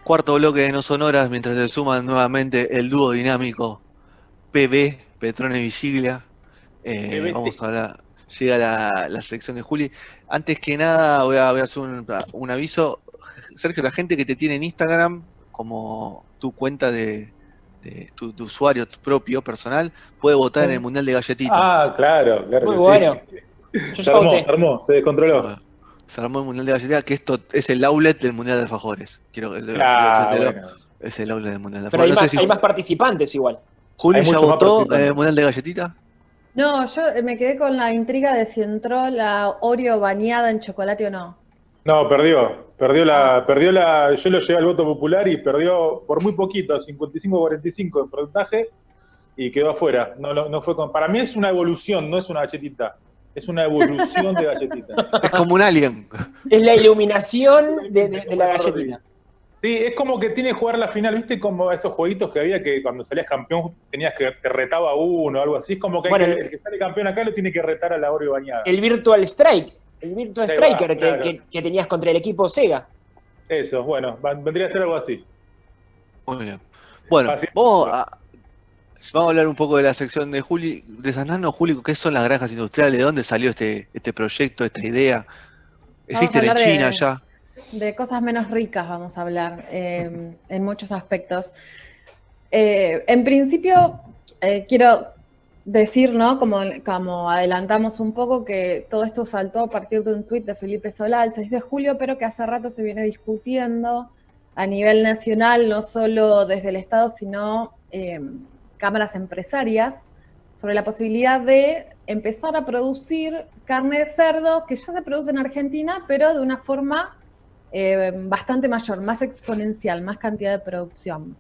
Cuarto bloque de No Sonoras, mientras se suman nuevamente el dúo dinámico PB, Petrone Visiglia. Vamos a hablar, llega la sección de Juli. Antes que nada, voy a hacer un aviso. Sergio, la gente que te tiene en Instagram, como tu cuenta de tu usuario propio, personal, puede votar en el Mundial de Galletitas. Ah, claro Muy que bueno. sí. Se armó, se descontroló. Bueno, se armó el Mundial de Galletitas, que esto es el outlet del Mundial de Alfajores. Es el outlet del Mundial de Pero Alfajores. hay más participantes igual. ¿Juli Hay ya muchos más votó en participantes. el Mundial de Galletitas? No, yo me quedé con la intriga de si entró la Oreo bañada en chocolate o no. No, perdió. Yo lo llevé al voto popular y perdió por muy poquito, 55-45 en porcentaje, y quedó afuera. No fue para mí es una evolución, no es una galletita. Es una evolución de galletita. Es como un alien. Es la iluminación de la galletita. Sí, es como que tiene que jugar la final, ¿viste? Como esos jueguitos que había que cuando salías campeón tenías que te retaba uno o algo así. Es como que, Bueno, el que sale campeón acá lo tiene que retar a la Oreo bañada. El Virtual Strike. El Virtual Striker claro. que tenías contra el equipo Sega. Eso, bueno, vendría a ser algo así. Muy bien. Bueno, vamos a hablar un poco de la sección de Juli. Desasnarnos, Juli, ¿qué son las granjas industriales? ¿De dónde salió este proyecto, esta idea? ¿Existen en China ya? De cosas menos ricas vamos a hablar, en muchos aspectos. En principio, quiero decir, ¿no? Como adelantamos un poco, que todo esto saltó a partir de un tuit de Felipe Solá el 6 de julio, pero que hace rato se viene discutiendo a nivel nacional, no solo desde el Estado, sino cámaras empresarias, sobre la posibilidad de empezar a producir carne de cerdo que ya se produce en Argentina, pero de una forma bastante mayor, más exponencial, más cantidad de producción.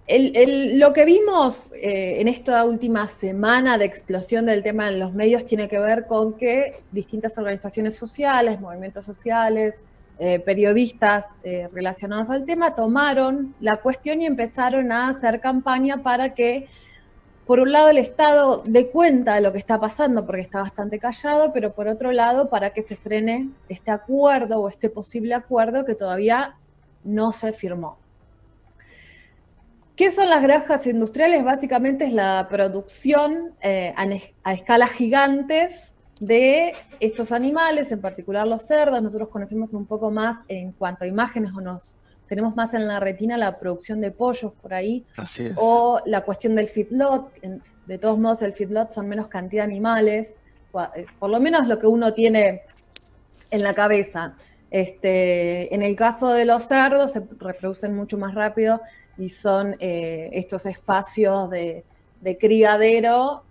Lo que vimos en esta última semana de explosión del tema en los medios tiene que ver con que distintas organizaciones sociales, movimientos sociales, periodistas relacionados al tema tomaron la cuestión y empezaron a hacer campaña para que, por un lado, el Estado dé cuenta de lo que está pasando, porque está bastante callado, pero por otro lado, para que se frene este acuerdo o este posible acuerdo que todavía no se firmó. ¿Qué son las granjas industriales? Básicamente es la producción a escalas gigantes de estos animales, en particular los cerdos. Nosotros conocemos un poco más en cuanto a imágenes, tenemos más en la retina la producción de pollos por ahí, o la cuestión del feedlot. De todos modos, el feedlot son menos cantidad de animales, por lo menos lo que uno tiene en la cabeza. En el caso de los cerdos, se reproducen mucho más rápido y son estos espacios de criadero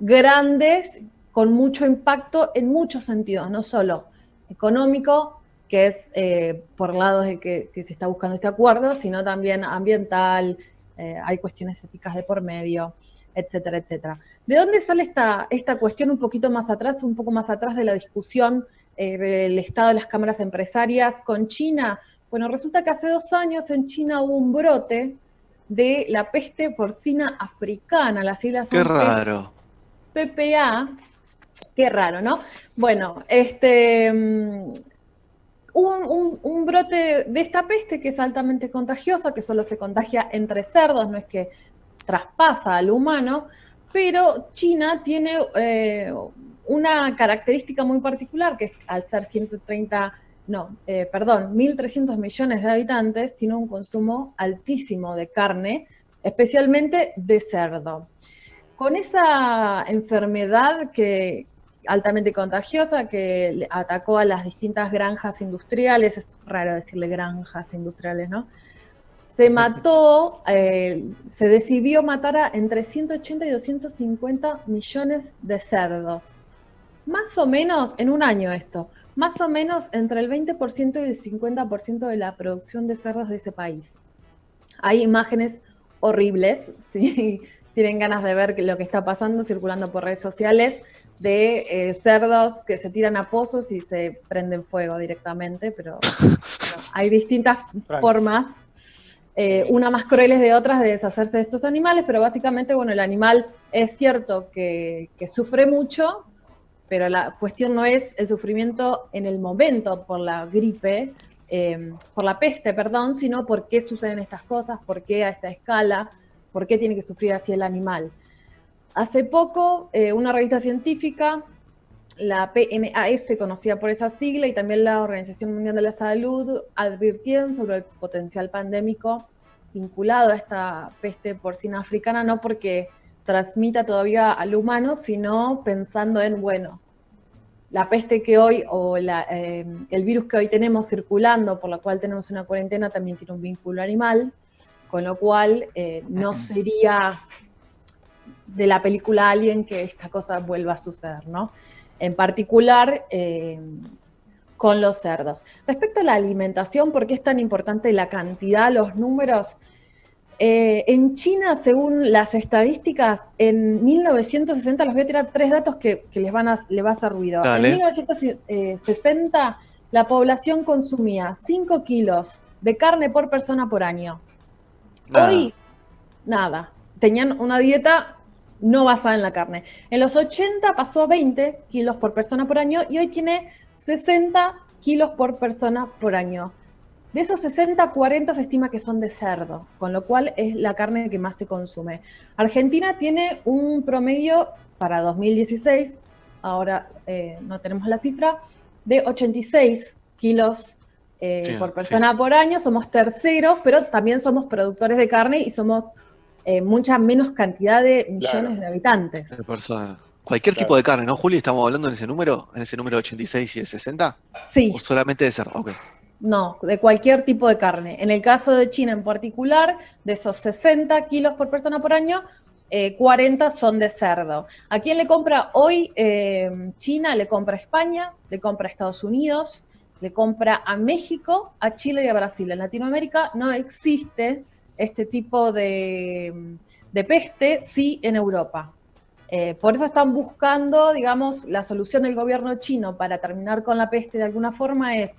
grandes con mucho impacto en muchos sentidos, no solo económico, que es por lados de que se está buscando este acuerdo, sino también ambiental, hay cuestiones éticas de por medio, etcétera, etcétera. ¿De dónde sale esta cuestión un poco más atrás de la discusión del estado de las cámaras empresarias con China? Bueno, resulta que hace 2 años en China hubo un brote de la peste porcina africana, las siglas son... ¡Qué raro! PPA, qué raro, ¿no? Bueno, hubo un brote de esta peste que es altamente contagiosa, que solo se contagia entre cerdos, no es que traspasa al humano, pero China tiene una característica muy particular, que es al ser 1.300 millones de habitantes, tiene un consumo altísimo de carne, especialmente de cerdo. Con esa enfermedad altamente contagiosa que atacó a las distintas granjas industriales, es raro decirle granjas industriales, ¿no? Se decidió matar a entre 180 y 250 millones de cerdos. Más o menos, en un año esto, más o menos entre el 20% y el 50% de la producción de cerdos de ese país. Hay imágenes horribles, si tienen ganas de ver lo que está pasando, circulando por redes sociales, de cerdos que se tiran a pozos y se prenden fuego directamente, pero bueno, hay distintas formas Una más crueles de otras de deshacerse de estos animales, pero básicamente, bueno, el animal es cierto que sufre mucho, pero la cuestión no es el sufrimiento en el momento por la gripe, por la peste, perdón, sino por qué suceden estas cosas, por qué a esa escala, por qué tiene que sufrir así el animal. Hace poco, una revista científica, la PNAS, conocida por esa sigla, y también la Organización Mundial de la Salud, advirtieron sobre el potencial pandémico vinculado a esta peste porcina africana, no porque transmita todavía al humano, sino pensando en, bueno, la peste que hoy, o el virus que hoy tenemos circulando, por la cual tenemos una cuarentena, también tiene un vínculo animal, con lo cual no sería de la película Alien que esta cosa vuelva a suceder, ¿no? En particular con los cerdos. Respecto a la alimentación, ¿por qué es tan importante la cantidad, los números? En China, según las estadísticas, en 1960, les voy a tirar 3 datos que les va a hacer ruido. Dale. En 1960, la población consumía 5 kilos de carne por persona por año. Nada. Hoy, nada. Tenían una dieta no basada en la carne. En los 80 pasó a 20 kilos por persona por año y hoy tiene 60 kilos por persona por año. De esos 60, 40 se estima que son de cerdo, con lo cual es la carne que más se consume. Argentina tiene un promedio para 2016, ahora no tenemos la cifra, de 86 kilos por persona por año. Somos terceros, pero también somos productores de carne y somos mucha menos cantidad de millones de habitantes. De personas. Cualquier tipo de carne, ¿no, Juli? ¿Estamos hablando en ese número 86 y de 60? Sí. ¿O solamente de cerdo? Ok. No, de cualquier tipo de carne. En el caso de China en particular, de esos 60 kilos por persona por año, 40 son de cerdo. ¿A quién le compra hoy China? Le compra a España, le compra a Estados Unidos, le compra a México, a Chile y a Brasil. En Latinoamérica no existe este tipo de peste, sí en Europa. Por eso están buscando, digamos, la solución del gobierno chino para terminar con la peste de alguna forma es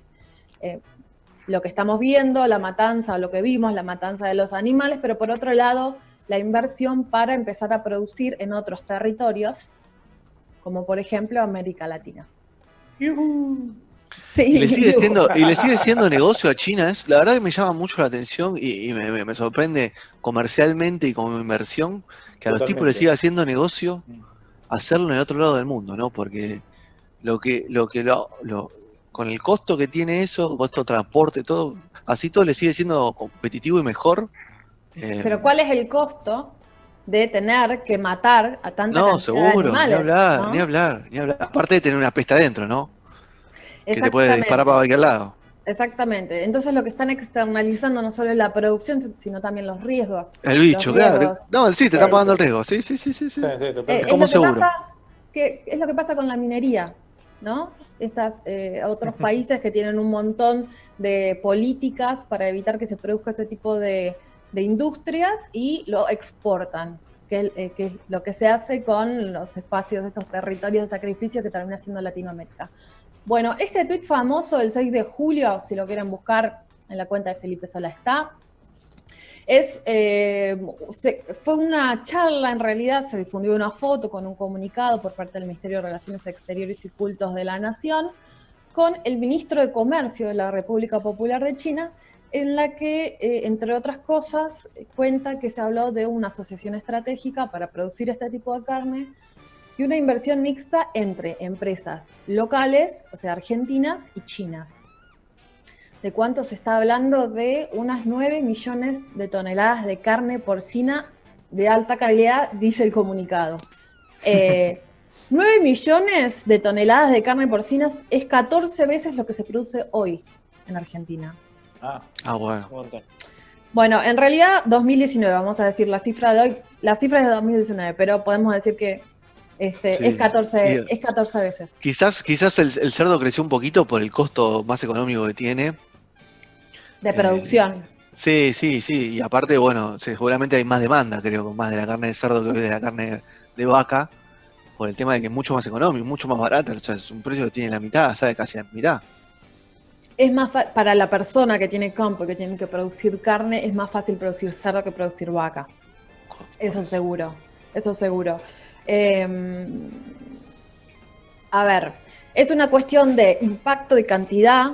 lo que estamos viendo, la matanza, o lo que vimos, la matanza de los animales, pero por otro lado, la inversión para empezar a producir en otros territorios, como por ejemplo América Latina. Sí, y le sigue siendo negocio a China. La verdad que me llama mucho la atención y me sorprende comercialmente y como inversión que a los tipos les siga haciendo negocio hacerlo en el otro lado del mundo, ¿no? Porque con el costo que tiene eso, costo de transporte, todo, así todo le sigue siendo competitivo y mejor. Pero ¿cuál es el costo de tener que matar a tanta cantidad seguro, de animales? Ni hablar. Aparte de tener una peste adentro, ¿no? Que te puede disparar para cualquier lado. Exactamente. Entonces lo que están externalizando no solo es la producción, sino también los riesgos. El bicho, claro. Sí, te están pagando el riesgo. Sí. Como seguro. Es lo que pasa con la minería, ¿no? Otros países que tienen un montón de políticas para evitar que se produzca ese tipo de industrias y lo exportan, que es lo que se hace con los espacios, estos territorios de sacrificio que termina siendo Latinoamérica. Bueno, este tuit famoso del 6 de julio, si lo quieren buscar en la cuenta de Felipe Solá está, fue una charla, en realidad se difundió una foto con un comunicado por parte del Ministerio de Relaciones Exteriores y Cultos de la Nación con el ministro de Comercio de la República Popular de China, en la que, entre otras cosas, cuenta que se habló de una asociación estratégica para producir este tipo de carne y una inversión mixta entre empresas locales, o sea, argentinas y chinas. ¿De cuánto se está hablando? De unas 9 millones de toneladas de carne porcina de alta calidad, dice el comunicado. 9 millones de toneladas de carne porcina es 14 veces lo que se produce hoy en Argentina. Bueno. Bueno, en realidad 2019, vamos a decir la cifra de hoy, la cifra es de 2019, pero podemos decir que es 14 veces. Quizás el cerdo creció un poquito por el costo más económico que tiene. De producción. Sí, y aparte, bueno, seguramente hay más demanda, creo, más de la carne de cerdo que de la carne de vaca, por el tema de que es mucho más económico, mucho más barata, o sea, es un precio que tiene la mitad, sabe, casi la mitad. es más para la persona que tiene campo y que tiene que producir carne, es más fácil producir cerdo que producir vaca. Eso seguro, eso seguro. A ver, es una cuestión de impacto y cantidad,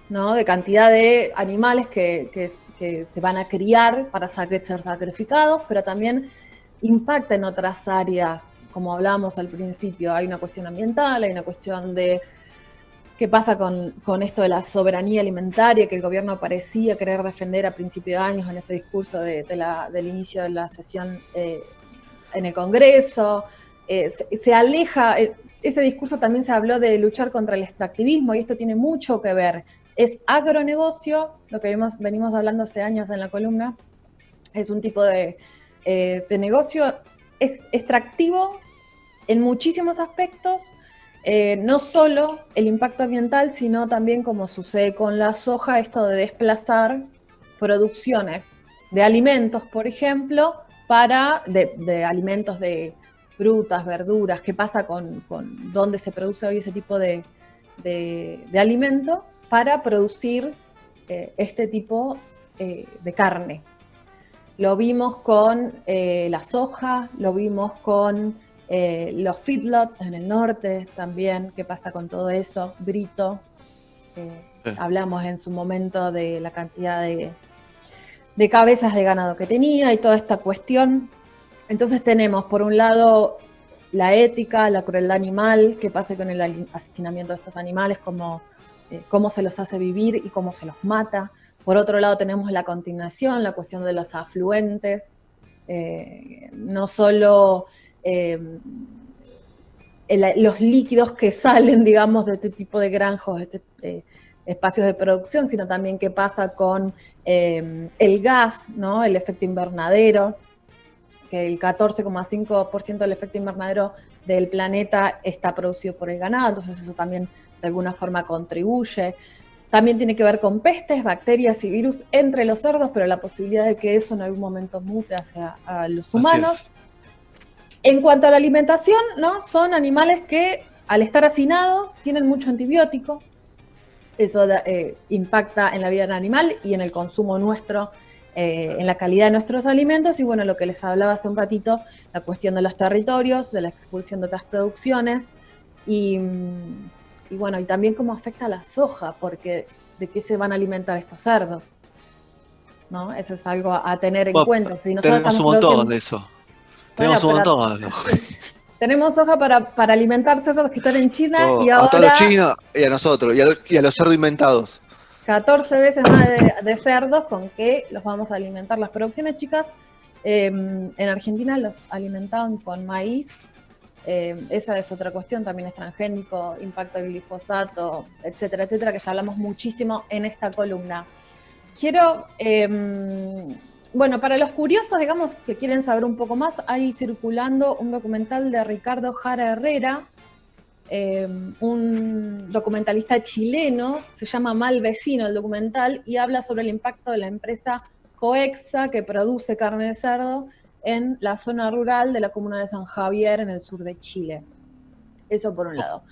¿no? De cantidad de animales que se van a criar para ser sacrificados, pero también impacta en otras áreas, como hablábamos al principio. Hay una cuestión ambiental, hay una cuestión de qué pasa con esto de la soberanía alimentaria que el gobierno parecía querer defender a principios de años en ese discurso del inicio de la sesión en el Congreso. Se aleja, ese discurso también se habló de luchar contra el extractivismo y esto tiene mucho que ver. Es agronegocio, lo que venimos hablando hace años en la columna, es un tipo de negocio extractivo en muchísimos aspectos. No solo el impacto ambiental, sino también, como sucede con la soja, esto de desplazar producciones de alimentos, por ejemplo, de alimentos de frutas, verduras, qué pasa con dónde se produce hoy ese tipo de alimento para producir este tipo de carne. Lo vimos con la soja, lo vimos con los feedlots en el norte también, qué pasa con todo eso, Brito. Hablamos en su momento de la cantidad de cabezas de ganado que tenía y toda esta cuestión. Entonces tenemos, por un lado, la ética, la crueldad animal, qué pasa con el asesinamiento de estos animales, cómo se los hace vivir y cómo se los mata. Por otro lado tenemos la continuación, la cuestión de los afluentes, no solo los líquidos que salen, digamos, de este tipo de granjos, espacios de producción, sino también qué pasa con el gas, ¿no? El efecto invernadero, que el 14,5% del efecto invernadero del planeta está producido por el ganado, entonces eso también de alguna forma contribuye. También tiene que ver con pestes, bacterias y virus entre los cerdos, pero la posibilidad de que eso en algún momento mute hacia los humanos. En cuanto a la alimentación, ¿no? Son animales que al estar hacinados tienen mucho antibiótico. Eso impacta en la vida del animal y en el consumo nuestro, en la calidad de nuestros alimentos. Y bueno, lo que les hablaba hace un ratito, la cuestión de los territorios, de la expulsión de otras producciones. Y bueno, y también cómo afecta a la soja, porque ¿de qué se van a alimentar estos cerdos? ¿No? Eso es algo a tener en cuenta. Si tenemos un montón de eso. Tenemos un montón de soja. Tenemos soja para alimentar cerdos que están en China y ahora... A todos los chinos y a nosotros, y a los cerdos inventados. 14 veces más de cerdos con que los vamos a alimentar. Las producciones chicas en Argentina los alimentaban con maíz. Esa es otra cuestión, también es transgénico, impacto del glifosato, etcétera, etcétera, que ya hablamos muchísimo en esta columna. Quiero, bueno, para los curiosos, digamos, que quieren saber un poco más, hay circulando un documental de Ricardo Jara Herrera, un documentalista chileno, se llama Mal Vecino el documental, y habla sobre el impacto de la empresa Coexa, que produce carne de cerdo en la zona rural de la comuna de San Javier, en el sur de Chile. Eso por un lado.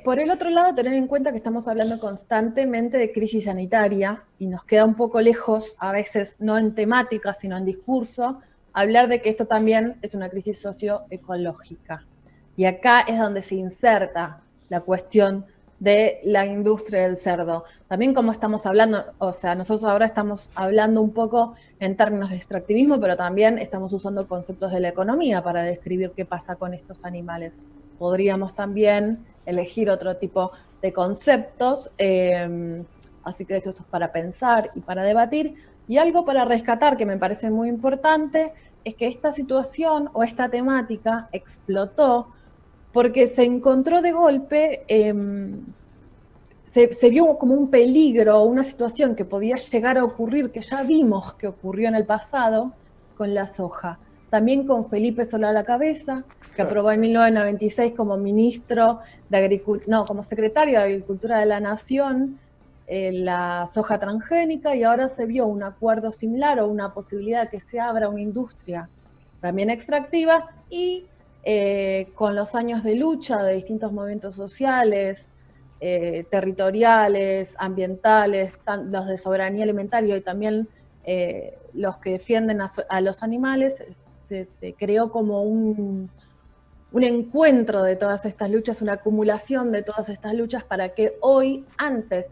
Por el otro lado, tener en cuenta que estamos hablando constantemente de crisis sanitaria y nos queda un poco lejos, a veces no en temática, sino en discurso, hablar de que esto también es una crisis socioecológica. Y acá es donde se inserta la cuestión de la industria del cerdo. También como estamos hablando, o sea, nosotros ahora estamos hablando un poco en términos de extractivismo, pero también estamos usando conceptos de la economía para describir qué pasa con estos animales. Podríamos también elegir otro tipo de conceptos, así que eso es para pensar y para debatir. Y algo para rescatar que me parece muy importante es que esta situación o esta temática explotó porque se encontró de golpe, se vio como un peligro, una situación que podía llegar a ocurrir, que ya vimos que ocurrió en el pasado con la soja. También con Felipe Solá a la cabeza, que aprobó en 1996 como ministro de Agricultura, no, como secretario de Agricultura de la Nación, la soja transgénica, y ahora se vio un acuerdo similar o una posibilidad de que se abra una industria también extractiva, y con los años de lucha de distintos movimientos sociales, territoriales, ambientales, los de soberanía alimentaria y también los que defienden a los animales, se creó como un encuentro de todas estas luchas, una acumulación de todas estas luchas para que hoy, antes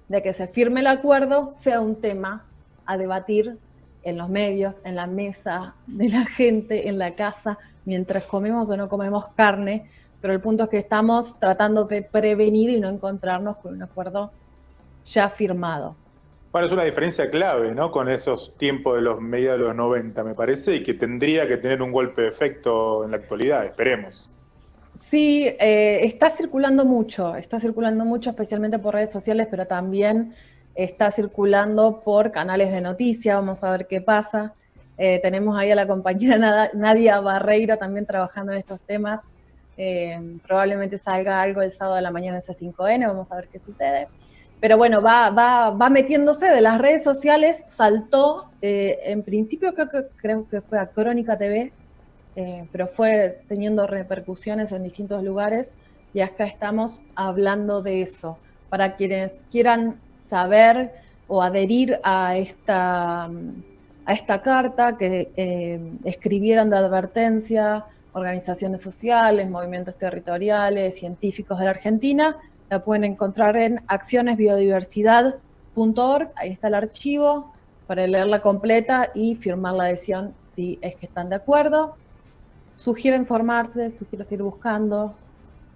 de que se firme el acuerdo, sea un tema a debatir en los medios, en la mesa de la gente, en la casa, mientras comemos o no comemos carne, pero el punto es que estamos tratando de prevenir y no encontrarnos con un acuerdo ya firmado. Bueno, es una diferencia clave, ¿no? Con esos tiempos de los mediados de los 90, me parece, y que tendría que tener un golpe de efecto en la actualidad, esperemos. Sí, está circulando mucho, especialmente por redes sociales, pero también está circulando por canales de noticias. Vamos a ver qué pasa. Tenemos ahí a la compañera Nadia Barreiro también trabajando en estos temas. Probablemente salga algo el sábado de la mañana en C5N, vamos a ver qué sucede. Pero bueno, va metiéndose de las redes sociales, saltó, en principio creo que fue a Crónica TV, pero fue teniendo repercusiones en distintos lugares, y acá estamos hablando de eso. Para quienes quieran saber o adherir a esta carta que escribieron de advertencia organizaciones sociales, movimientos territoriales, científicos de la Argentina, la pueden encontrar en accionesbiodiversidad.org, ahí está el archivo, para leerla completa y firmar la adhesión si es que están de acuerdo. Sugiero informarse, sugiero seguir buscando,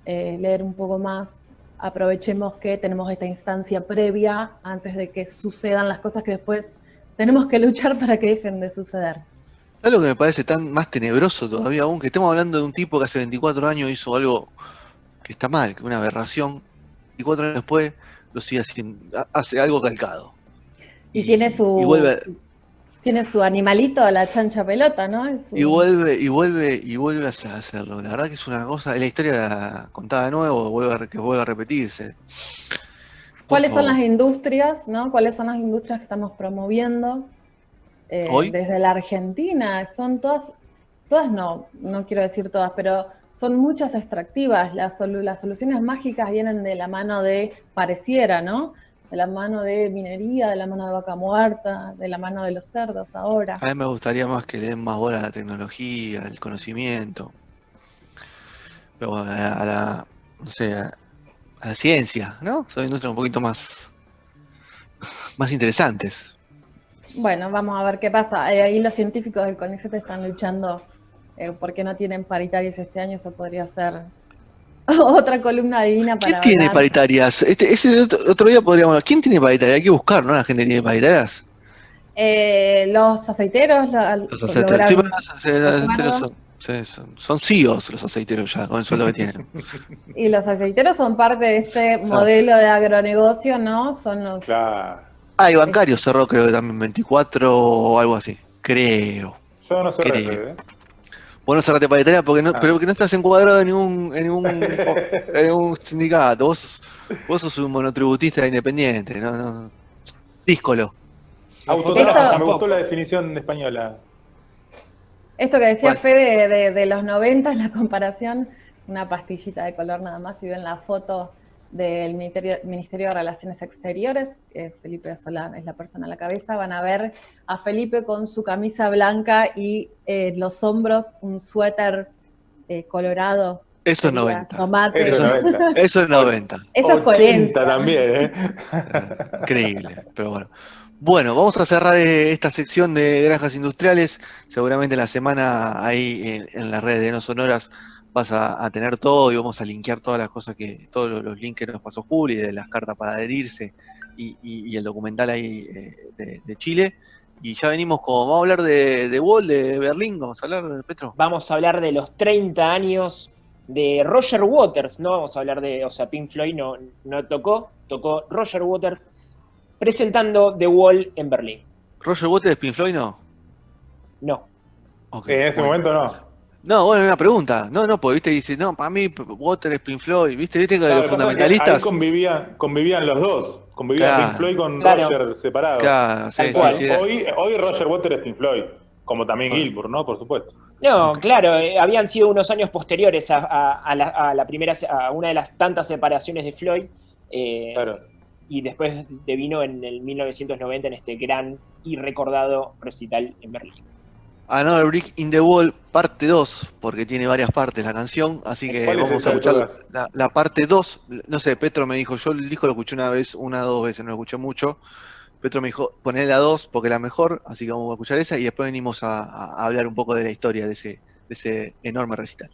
leer un poco más. Aprovechemos que tenemos esta instancia previa antes de que sucedan las cosas que después tenemos que luchar para que dejen de suceder. ¿Sabes lo que me parece tan más tenebroso todavía aún? Que estemos hablando de un tipo que hace 24 años hizo algo que está mal, que es una aberración. 24 años después lo sigue haciendo, hace algo calcado. Y tiene tiene su animalito, la chancha pelota, ¿no? Y vuelve a hacerlo. La verdad que es una cosa, es la historia contada de nuevo, que vuelve a repetirse. ¿Cuáles son las industrias, ¿no? ¿Cuáles son las industrias que estamos promoviendo ¿Hoy? desde la Argentina? Son todas no quiero decir todas, pero son muchas extractivas. Las soluciones mágicas vienen de la mano de, pareciera, ¿no? De la mano de minería, de la mano de vaca muerta, de la mano de los cerdos ahora. A mí me gustaría más que le den más bola a la tecnología, al conocimiento, pero bueno, no sé, a la ciencia, ¿no? Son industrias un poquito más interesantes. Bueno, vamos a ver qué pasa. Ahí los científicos del CONICET están luchando porque no tienen paritarias este año. Eso podría ser otra columna divina para ¿Quién tiene hablar. paritarias? Ese otro día podríamos hablar. ¿Quién tiene paritarias? Hay que buscar, ¿no? La gente tiene paritarias. Los aceiteros. Los aceiteros. Sí, pero los aceiteros son CEOs los aceiteros ya, con el sueldo que tienen. Y los aceiteros son parte de este modelo de agronegocio, ¿no? Son los... Claro. Ah, y bancario cerró creo que también 24 o algo así. Creo. Yo no sé. Vos no cerraste paritaria porque no, pero que no estás encuadrado en un sindicato. Vos sos un monotributista independiente, no. Díscolo. Autotrabajo, me gustó la definición española. Esto que decía ¿Cuál? Fede de los 90, la comparación, una pastillita de color nada más, si ven la foto del Ministerio de Relaciones Exteriores, Felipe Solá es la persona a la cabeza, van a ver a Felipe con su camisa blanca y los hombros un suéter colorado. Eso es 90. Tomate. Eso es 90. Eso es coherencia. También, Increíble, pero bueno. Bueno, vamos a cerrar esta sección de granjas industriales. Seguramente en la semana ahí en las redes de No Sonoras vas a tener todo y vamos a linkear todas las cosas todos los links que nos pasó Juli, de las cartas para adherirse y el documental ahí de Chile. Y ya venimos vamos a hablar de Wall, de Berlín, vamos a hablar de Petro. Vamos a hablar de los 30 años de Roger Waters, no vamos a hablar Pink Floyd no tocó Roger Waters presentando The Wall en Berlín. ¿Roger Waters de Pink Floyd no? No. Okay, en ese momento no. No, bueno, una pregunta. No, porque viste, dice, no, para mí Waters es Pink Floyd, viste que los fundamentalistas. Ahí convivían los dos. Convivían Pink Floyd con Roger separado. Claro, sí. Hoy Roger Waters es Pink Floyd, como también Gilmour, ¿no? Por supuesto. No, claro, habían sido unos años posteriores a una de las tantas separaciones de Floyd. Claro. Y después devino en el 1990 en este gran y recordado recital en Berlín. Another Brick in the Wall, parte 2, porque tiene varias partes la canción, así que ¿Cuál es vamos a esa de escuchar todas? la parte 2. No sé, Petro me dijo, yo el disco lo escuché una vez, una o dos veces, no lo escuché mucho. Petro me dijo, poné la 2 porque es la mejor, así que vamos a escuchar esa y después venimos a hablar un poco de la historia de ese enorme recital.